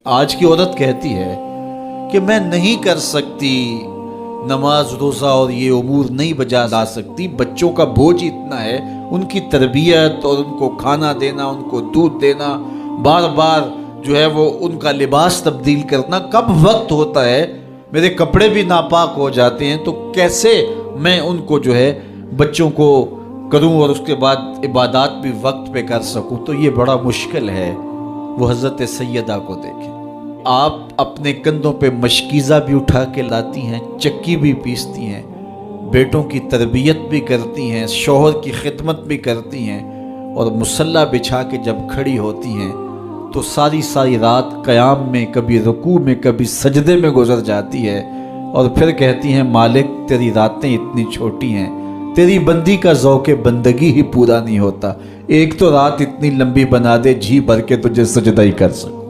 आज की औरत कहती है कि मैं नहीं कर सकती नमाज रोज़ा और ये उमूर नहीं बजा ला सकती, बच्चों का बोझ इतना है, उनकी तरबियत और उनको खाना देना, उनको दूध देना, बार बार जो है वो उनका लिबास तब्दील करना, कब वक्त होता है, मेरे कपड़े भी नापाक हो जाते हैं, तो कैसे मैं उनको जो है बच्चों को करूं और उसके बाद इबादत भी वक्त पे कर सकूं, तो ये बड़ा मुश्किल है। वो हज़रत सैयदा को देखें, आप अपने कंधों पे मशकीज़ा भी उठा के लाती हैं, चक्की भी पीसती हैं, बेटों की तरबियत भी करती हैं, शौहर की खिदमत भी करती हैं, और मुसल्ला बिछा के जब खड़ी होती हैं तो सारी सारी रात क़याम में, कभी रुकू में, कभी सजदे में गुजर जाती है, और फिर कहती हैं मालिक तेरी रातें इतनी छोटी हैं, तेरी बंदी का ज़ौक़े बंदगी ही पूरा नहीं होता, एक तो रात इतनी लंबी बना दे जी भर के तुझे सजदा ही कर सकूं।